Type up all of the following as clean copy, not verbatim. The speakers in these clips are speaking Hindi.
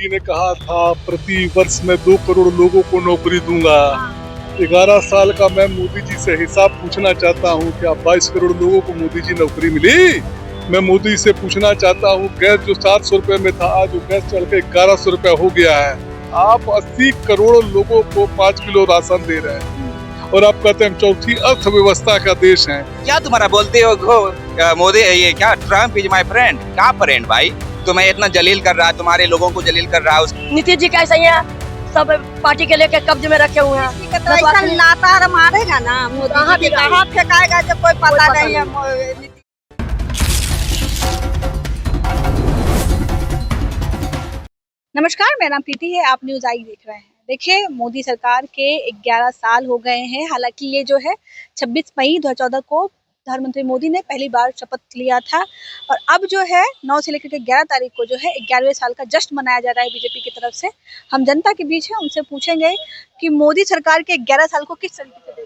जी ने कहा था प्रति वर्ष मैं 2 करोड़ लोगों को नौकरी दूंगा। 11 साल का मैं मोदी जी से हिसाब पूछना चाहता हूँ, क्या 22 करोड़ लोगों को मोदी जी नौकरी मिली? मैं मोदी से पूछना चाहता हूँ, गैस जो 700 रुपए में था, आज वो गैस चढ़ के 1100 रुपए हो गया है। आप 80 करोड़ लोगों को 5 किलो राशन दे रहे हैं और आप कहते हैं हम चौथी अर्थव्यवस्था का देश है। क्या तुम्हारा बोलते हो मोदी, ये क्या ट्रम्प इज माय फ्रेंड? क्या फ्रेंड भाई? तुम्हें इतना जलील कर रहा है, तुम्हारे लोगों को जलील कर रहा है। नीतीश जी कैसे हैं? सब पार्टी के लेके कब्जे में रखे हुए हैं। तो ऐसा लातार मारेगा ना मोदी जी, कहाँ फेंकाएगा जब कोई पता नहीं है। नमस्कार, मेरा नाम प्रीति है। आप न्यूज आई देख रहे हैं। देखिए, मोदी सरकार के 11 साल हो गए हैं। हालांकि ये जो है 26 मई 2014 को प्रधानमंत्री मोदी ने पहली बार शपथ लिया था और अब जो है 9 से लेकर के 11 तारीख को जो है 11वें साल का जश्न मनाया जा रहा है बीजेपी की तरफ से। हम जनता के बीच है, उनसे पूछेंगे कि मोदी सरकार के 11 साल को किस तरीके से देख रहे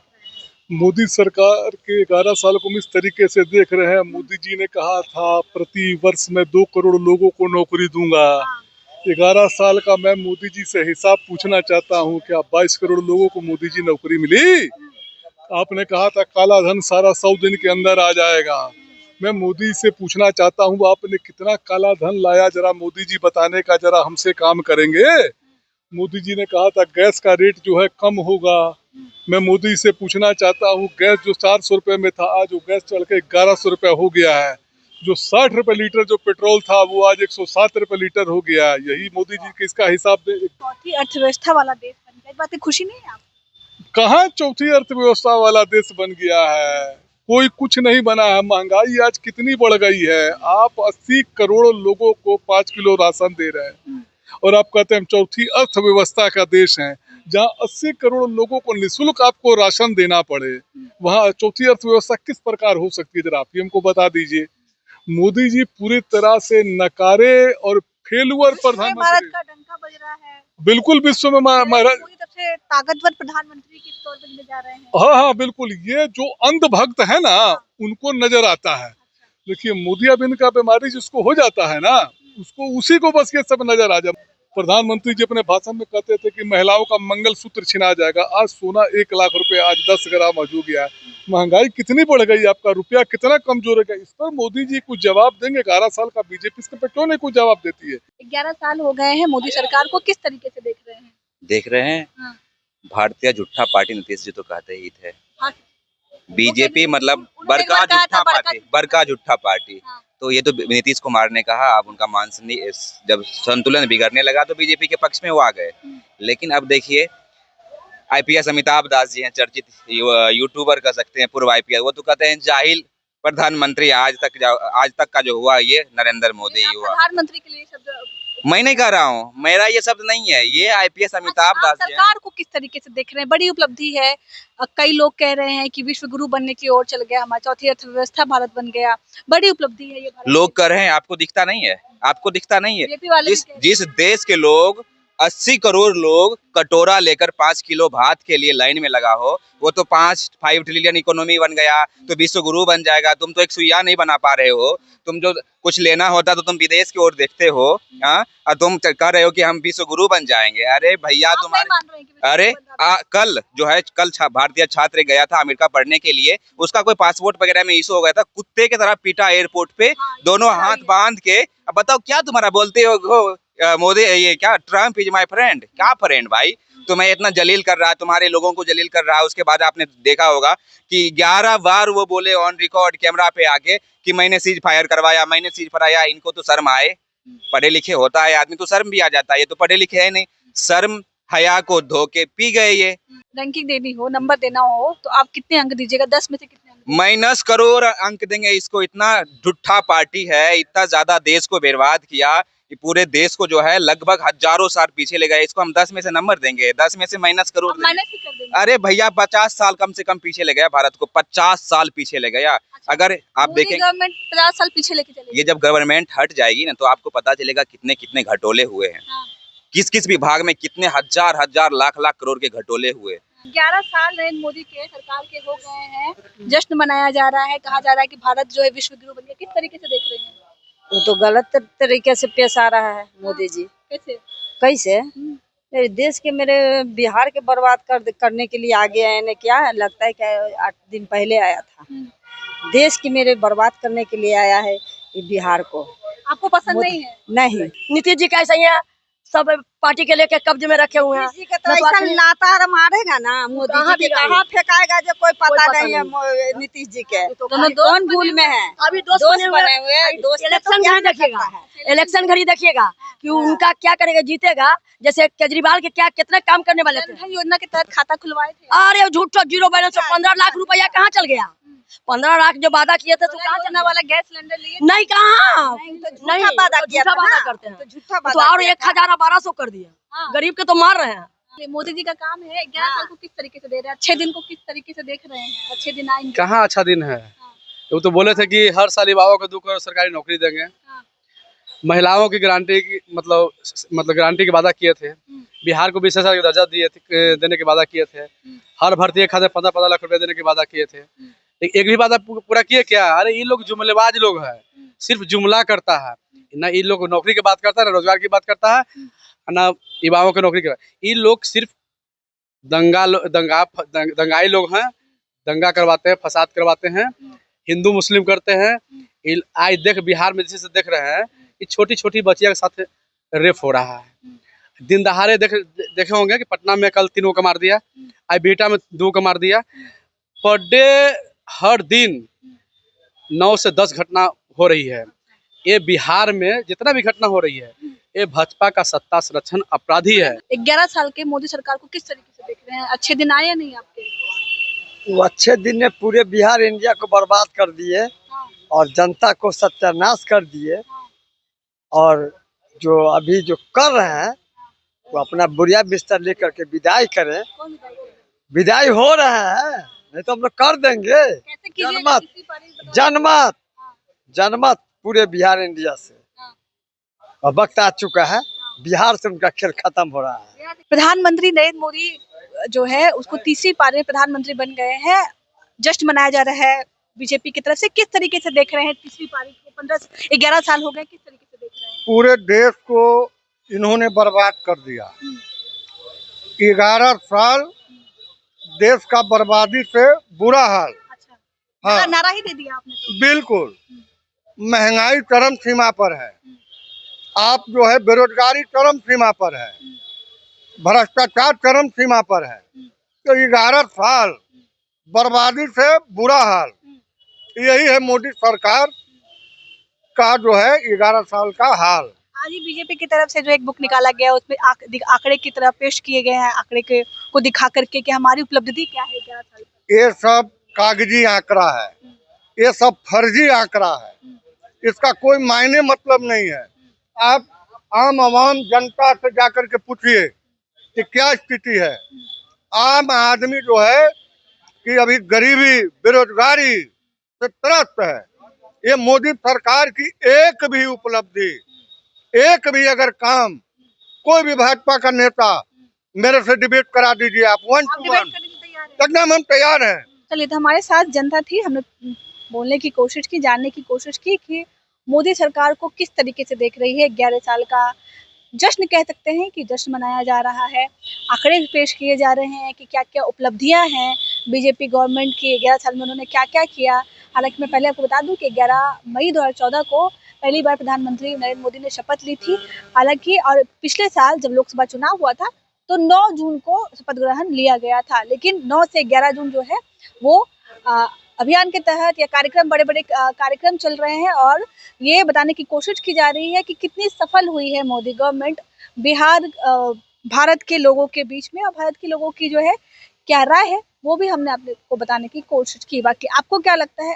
हैं। मोदी सरकार के 11 साल को हम इस तरीके से देख रहे हैं। मोदी जी ने कहा था प्रति वर्ष मैं 2 करोड़ लोगों को नौकरी दूंगा। 11 साल का मैं मोदी जी से हिसाब पूछना चाहता हूँ, क्या 22 करोड़ लोगों को मोदी जी नौकरी मिली? आपने कहा था काला धन सारा 100 दिन के अंदर आ जाएगा। मैं मोदी से पूछना चाहता हूँ, आपने कितना काला धन लाया, जरा मोदी जी बताने का जरा हमसे काम करेंगे। मोदी जी ने कहा था गैस का रेट जो है कम होगा। मैं मोदी से पूछना चाहता हूँ, गैस जो 400 रुपए में था, आज वो गैस चढ़ के 1100 रुपए हो गया है। जो 60 रुपए लीटर जो पेट्रोल था, वो आज 107 रुपए लीटर हो गया है। यही मोदी जी के इसका हिसाब दे। चौथी अर्थव्यवस्था वाला देश बन गया, इस बात की खुशी नहीं है आप? कहाँ चौथी अर्थव्यवस्था वाला देश बन गया है? कोई कुछ नहीं बना है। महंगाई आज कितनी बढ़ गई है। आप 80 करोड़ लोगों को 5 किलो राशन दे रहे हैं और आप कहते हैं हम चौथी अर्थव्यवस्था का देश है। जहाँ 80 करोड़ लोगों को निःशुल्क आपको राशन देना पड़े, वहाँ चौथी अर्थव्यवस्था किस प्रकार हो सकती है? जरा आप ही हमको बता दीजिए। मोदी जी पूरी तरह से नकारे और फेलुअर प्रधानमंत्री। भारत का डंका बज रहा है। बिल्कुल विश्व में महाराज मोदी सबसे ताकतवर प्रधानमंत्री के तौर पर जा रहे हैं। हाँ हाँ बिल्कुल। ये जो अंधभक्त है ना, उनको नजर आता है। देखिए, मोतियाबिंद का बीमारी जिसको हो जाता है ना, उसको उसी को बस ये सब नजर आ जाए। प्रधानमंत्री जी अपने भाषण में कहते थे कि महिलाओं का मंगलसूत्र छिना जाएगा। आज सोना 1 लाख रुपए आज 10 ग्राम हो गया है। महंगाई कितनी बढ़ गई, आपका रुपया कितना कमजोर है। इस पर मोदी जी कुछ जवाब देंगे? 11 साल का बीजेपी इस पर क्यों नहीं कुछ जवाब देती है? 11 साल हो गए हैं, मोदी सरकार को किस तरीके से देख रहे हैं? देख रहे हैं, हाँ। भारतीय झूठा पार्टी नीतीश जी तो कहते ही थे। हाँ। बीजेपी मतलब उन्होंने बड़का बताया था, झूठा पार्टी, बड़का झूठा पार्टी। हाँ। तो ये तो नीतीश कुमार ने कहा। अब उनका जब संतुलन बिगड़ने लगा तो बीजेपी के पक्ष में वो आ गए। लेकिन अब देखिए, आईपीएस अमिताभ दास जी हैं, चर्चित यूट्यूबर कह सकते हैं, पूर्व आईपीएस। वो तो कहते हैं जाहिल प्रधानमंत्री। आज तक का जो हुआ ये नरेंद्र मोदी ही हुआ। प्रधानमंत्री के लिए शब्द मैं नहीं कह रहा हूँ, मेरा ये शब्द नहीं है, ये आईपीएस अमिताभ दास जी हैं। सरकार को किस तरीके से देख रहे हैं? बड़ी उपलब्धि है। कई लोग कह रहे हैं कि विश्व गुरु बनने की ओर चल गया, हमारा चौथी अर्थव्यवस्था भारत बन गया। बड़ी उपलब्धि है ये। लोग कर रहे हैं, आपको दिखता नहीं है? आपको दिखता नहीं है? बीजेपी वाले जिस देश के लोग 80 करोड़ लोग कटोरा लेकर 5 किलो भात के लिए लाइन में लगा हो, वो तो 5 ट्रिलियन इकोनॉमी बन गया, तो विश्व गुरु बन जाएगा। तुम तो एक सुइया नहीं बना पा रहे हो। तुम जो कुछ लेना होता तो तुम विदेश की ओर देखते हो, और तुम कह रहे हो कि हम विश्व गुरु बन जाएंगे। अरे भैया, तुम्हारे कल जो है, कल भारतीय छात्र गया था अमेरिका पढ़ने के लिए, उसका कोई पासपोर्ट वगैरह में इशू हो गया था, कुत्ते की तरह पीटा एयरपोर्ट पे, दोनों हाथ बांध के। अब बताओ क्या तुम्हारा बोलते हो मोदी, ये क्या ट्रम्प इज माय फ्रेंड? क्या फ्रेंड भाई? तुम्हें इतना जलील कर रहा है, तुम्हारे लोगों को जलील कर रहा है। उसके बाद आपने देखा होगा कि 11 बार वो बोले ऑन रिकॉर्ड कैमरा पे आके कि मैंने सीज फायर करवाया, मैंने सीज फराया। इनको तो शर्म आए। पढ़े लिखे होता है आदमी तो शर्म भी आ जाता है। ये तो पढ़े लिखे है नहीं, शर्म हया को धोके पी गए। ये रैंकिंग देनी हो, नंबर देना हो, तो आप कितने अंक दीजिएगा? 10 में से कितने अंक? माइनस करोड़ अंक देंगे इसको। इतना झूठा पार्टी है, इतना ज्यादा देश को बर्बाद किया, पूरे देश को जो है लगभग हजारों साल पीछे ले गए। इसको हम 10 में से नंबर देंगे, 10 में से माइनस करोड़ माइनस ही कर देंगे। अरे भैया, 50 साल कम से कम पीछे ले गया भारत को। 50 साल पीछे ले गया। अच्छा, अगर आप देखें, गवर्नमेंट 50 साल पीछे लेके चलेगी। ये जब गवर्नमेंट हट जाएगी ना, तो आपको पता चलेगा कितने कितने घटोले हुए हैं। हाँ। किस किस विभाग में कितने हजार लाख करोड़ के घटोले हुए। 11 साल नरेंद्र मोदी के सरकार के हो गए हैं, जश्न मनाया जा रहा है, कहा जा रहा है कि भारत जो है विश्व गुरु बन गया। किस तरीके से देख रहे हैं? वो तो गलत तरीके से पेश आ रहा है मोदी जी। कैसे? कैसे मेरे देश के मेरे बिहार के बर्बाद करने के लिए आगे आए ने क्या है लगता है कि 8 दिन पहले आया था। देश की मेरे बर्बाद करने के लिए आया है ये बिहार को। आपको पसंद नहीं है? नहीं नीतीश जी कैसे ही हैं, सब पार्टी के लेके कब्जे में रखे हुए हैं। किसी के तो ऐसा लातार मारेगा ना मोदी जी के, कहाँ फेंकाएगा जो कोई पता नहीं है नीतीश जी के। कौन भूल में है? अभी दोस्त बने हुए हैं। इलेक्शन घड़ी देखिएगा, इलेक्शन घड़ी देखिएगा कि उनका क्या करेगा, जीतेगा। जैसे केजरीवाल के क्या कितना काम करने वाले थे। जनधन योजना के तहत खाता खुलवाए थे। अरे झूठा जीरो बैलेंस 15 लाख रुपया कहाँ चल गया? 15 लाख जो वादा किए थे तो कहाँ योजना वाला गैस सिलेंडर लिए? नहीं, कहाँ नहीं वादा किया झूठा था वादा ना, करते हैं। तो झूठा तो वादा और किया था। 1000-1200 कर दिया, गरीब के तो मार रहे हैं। मोदी जी का काम है 11 साल को किस तरीके से दे रहे हैं, अच्छे दिन को किस तरीके से देख रहे हैं, अच्छे दिन आएंगे? कहाँ अच्छा दिन है। वो तो बोले थे कि हर साल युवाओं को 2 करोड़ सरकारी नौकरी देंगे। महिलाओं की गारंटी की मतलब गारंटी के वादा किए थे। बिहार को विशेष दर्जा देने के वादा किए थे। हर भर्ती खाते 15-15 लाख रुपए देने के वादा किए थे। एक भी वादा पूरा किए क्या? अरे ये लोग जुमलेबाज लोग हैं, सिर्फ जुमला करता है ना। ये लोग नौकरी की बात करता है, ना रोजगार की बात करता है, ना युवाओं की नौकरी की। ये लोग सिर्फ दंगाई लोग हैं, दंगा करवाते हैं, फसाद करवाते हैं, हिंदू मुस्लिम करते हैं। आज देख बिहार में जैसे देख रहे हैं कि छोटी छोटी बच्चियों के साथ रेप हो रहा है। दिन दहाड़े देखे होंगे कि पटना में कल 3 को मार दिया, आज बिहटा में 2 को मार दिया। पर डे हर दिन 9 से 10 घटना हो रही है। ये बिहार में जितना भी घटना हो रही है, ये भाजपा का सत्ता संरक्षण अपराधी है। 11 साल के मोदी सरकार को किस तरीके से देख रहे हैं, अच्छे दिन आए या नहीं आपके? वो अच्छे दिन ने पूरे बिहार इंडिया को बर्बाद कर दिए और जनता को सत्यानाश कर दिए। और जो अभी जो कर रहे हैं वो अपना बुढ़िया बिस्तर लेकर के विदाई करें। कौन बताएगा? विदाई हो रहे हैं, नहीं तो हम लोग कर देंगे। कैसे कीजिएगा? किसी पारी बताओ। जनमत पूरे बिहार इंडिया से। और वक्त आ चुका है, बिहार से उनका खेल खत्म हो रहा है। प्रधानमंत्री नरेंद्र मोदी जो है उसको तीसरी पारी में प्रधानमंत्री बन गए हैं, जश्न मनाया जा रहा है बीजेपी की तरफ से। किस तरीके से देख रहे हैं तीसरी पारी को? 11 साल हो गए, किस तरीके से देख रहे हैं? पूरे देश को इन्होंने बर्बाद कर दिया। 11 साल देश का बर्बादी से बुरा हाल। अच्छा, हाँ, नारा ही दे दिया आपने तो। बिल्कुल। महंगाई चरम सीमा पर है, आप जो है बेरोजगारी चरम सीमा पर है, भ्रष्टाचार चरम सीमा पर है। तो 11 साल बर्बादी से बुरा हाल, यही है मोदी सरकार का जो है 11 साल का हाल। आज ही बीजेपी की तरफ से जो एक बुक निकाला गया उसमें आंकड़े की तरफ पेश किए गए हैं, आंकड़े को दिखा करके कि हमारी उपलब्धि क्या है 11 साल में। ये सब कागजी आंकड़ा है, ये सब फर्जी आंकड़ा है, इसका कोई मायने मतलब नहीं है। आप आम आवाम जनता से जाकर के पूछिए कि क्या स्थिति है। आम आदमी जो है कि अभी गरीबी बेरोजगारी से त्रस्त है। ये मोदी सरकार की एक भी उपलब्धि, एक भी अगर काम, कोई भी भाजपा का नेता मेरे से डिबेट करा दीजिए आप 1 to 1, एकदम हम तैयार हैं। चलिए, तो हमारे साथ जनता थी, हमने बोलने की कोशिश की, जानने की कोशिश की कि मोदी सरकार को किस तरीके से देख रही है। 11 साल का जश्न कह सकते हैं कि जश्न मनाया जा रहा है, आंकड़े पेश किए जा रहे हैं कि क्या क्या उपलब्धियां हैं बीजेपी गवर्नमेंट की 11 साल में, उन्होंने क्या क्या किया। हालांकि मैं पहले आपको बता दूं कि 11 मई 2014 को पहली बार प्रधानमंत्री नरेंद्र मोदी ने शपथ ली थी। हालांकि और पिछले साल जब लोकसभा चुनाव हुआ था तो 9 जून को शपथ ग्रहण लिया गया था, लेकिन 9 से 11 जून जो है वो अभियान के तहत या कार्यक्रम, बड़े बड़े कार्यक्रम चल रहे हैं और ये बताने की कोशिश की जा रही है कि कितनी सफल हुई है मोदी गवर्नमेंट बिहार भारत के लोगों के बीच में। और भारत के लोगों की जो है क्या राय है वो भी हमने आपको बताने की कोशिश की। बाकी आपको क्या लगता है?